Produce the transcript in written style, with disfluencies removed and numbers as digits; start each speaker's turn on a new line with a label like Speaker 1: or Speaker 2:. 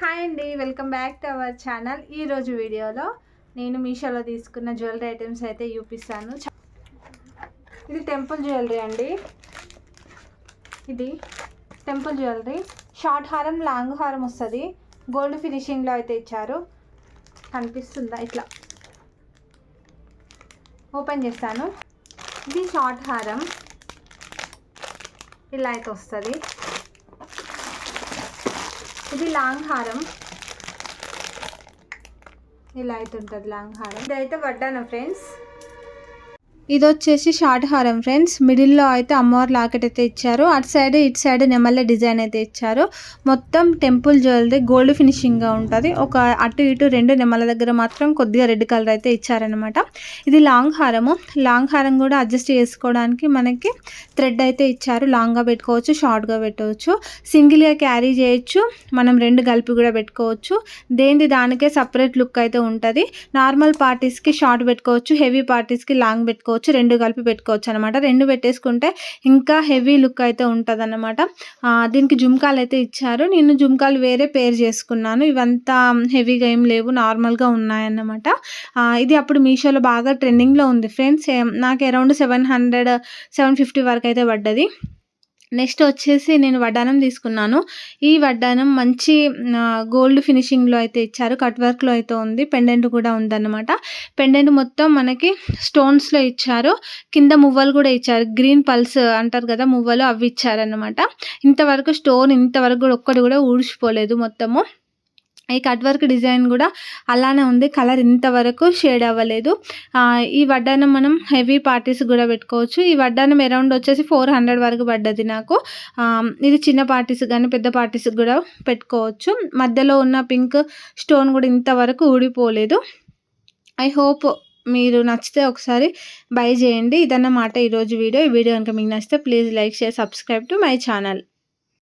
Speaker 1: Hi అండి, welcome back to our channel. ఈరోజు వీడియోలో నేను మీషోలో తీసుకున్న జ్యువెలరీ ఐటమ్స్ అయితే చూపిస్తాను. ఇది టెంపుల్ జ్యువెలరీ అండి. ఇది టెంపుల్ జ్యువెలరీ, షార్ట్ హారం లాంగ్ హారం వస్తుంది. గోల్డ్ ఫినిషింగ్లో అయితే ఇచ్చారు. కనిపిస్తుందా? ఇట్లా ఓపెన్ చేస్తాను. ఇది షార్ట్ హారం, ఇలా అయితే వస్తుంది. ఇది లాంగ్ హారం, ఇలా అయితే ఉంటుంది లాంగ్ హారం. ఇదైతే వడ్డాను ఫ్రెండ్స్. ఇది వచ్చేసి షార్ట్ హారం ఫ్రెండ్స్. మిడిల్లో అయితే అమ్మవారి లాకెట్ అయితే ఇచ్చారు. అటు సైడ్ ఇటు సైడ్ నెమళ్ళ డిజైన్ అయితే ఇచ్చారు. మొత్తం టెంపుల్ జ్యువెలరీ గోల్డ్ ఫినిషింగ్గా ఉంటుంది. ఒక అటు ఇటు రెండు నెమల దగ్గర మాత్రం కొద్దిగా రెడ్ కలర్ అయితే ఇచ్చారనమాట. ఇది లాంగ్ హారము. లాంగ్ హారం కూడా అడ్జస్ట్ చేసుకోవడానికి మనకి థ్రెడ్ అయితే ఇచ్చారు. లాంగ్గా పెట్టుకోవచ్చు, షార్ట్గా పెట్టుకోవచ్చు, సింగిల్గా క్యారీ చేయొచ్చు, మనం రెండు కలిపి కూడా పెట్టుకోవచ్చు. దేనిది దానికే సపరేట్ లుక్ అయితే ఉంటుంది. నార్మల్ పార్టీస్కి షార్ట్ పెట్టుకోవచ్చు, హెవీ పార్టీస్కి లాంగ్ పెట్టుకోవచ్చు, రెండు కలిపి పెట్టుకోవచ్చు అనమాట. రెండు పెట్టేసుకుంటే ఇంకా హెవీ లుక్ అయితే ఉంటుంది అన్నమాట. దీనికి జుమ్కాలు అయితే ఇచ్చారు. నేను జుమ్కాలు వేరే పేర్ చేసుకున్నాను. ఇవంతా హెవీగా ఏం లేవు, నార్మల్గా ఉన్నాయన్నమాట. ఇది అప్పుడు మీషోలో బాగా ట్రెండింగ్లో ఉంది ఫ్రెండ్స్. నాకు అరౌండ్ 750 వరకు అయితే పడ్డది. నెక్స్ట్ వచ్చేసి నేను వడ్డానం తీసుకున్నాను. ఈ వడ్డానం మంచి గోల్డ్ ఫినిషింగ్లో అయితే ఇచ్చారు. కట్ వర్క్లో అయితే ఉంది. పెండెంట్ కూడా ఉందన్నమాట. పెండెంట్ మొత్తం మనకి స్టోన్స్లో ఇచ్చారు. కింద మువ్వలు కూడా ఇచ్చారు. గ్రీన్ పల్స్ అంటారు కదా, మువ్వలు, అవి ఇచ్చారన్నమాట. ఇంతవరకు స్టోన్ ఇంతవరకు కూడా ఒక్కటి కూడా ఊడిచిపోలేదు మొత్తము. ఈ కట్ వర్క్ డిజైన్ కూడా అలానే ఉంది. కలర్ ఇంతవరకు షేడ్ అవ్వలేదు. ఈ వడ్డానం మనం హెవీ పార్టీస్ కూడా పెట్టుకోవచ్చు. ఈ వడ్డానం అరౌండ్ వచ్చేసి 400 వరకు పడ్డది నాకు. ఇది చిన్న పార్టీస్ కానీ పెద్ద పార్టీస్ కూడా పెట్టుకోవచ్చు. మధ్యలో ఉన్న పింక్ స్టోన్ కూడా ఇంతవరకు ఊడిపోలేదు. ఐ హోప్ మీరు నచ్చితే ఒకసారి బై చేయండి. ఇదన్నమాట ఈరోజు వీడియో. ఈ వీడియో కనుక మీకు నచ్చితే please like, share, subscribe to my channel.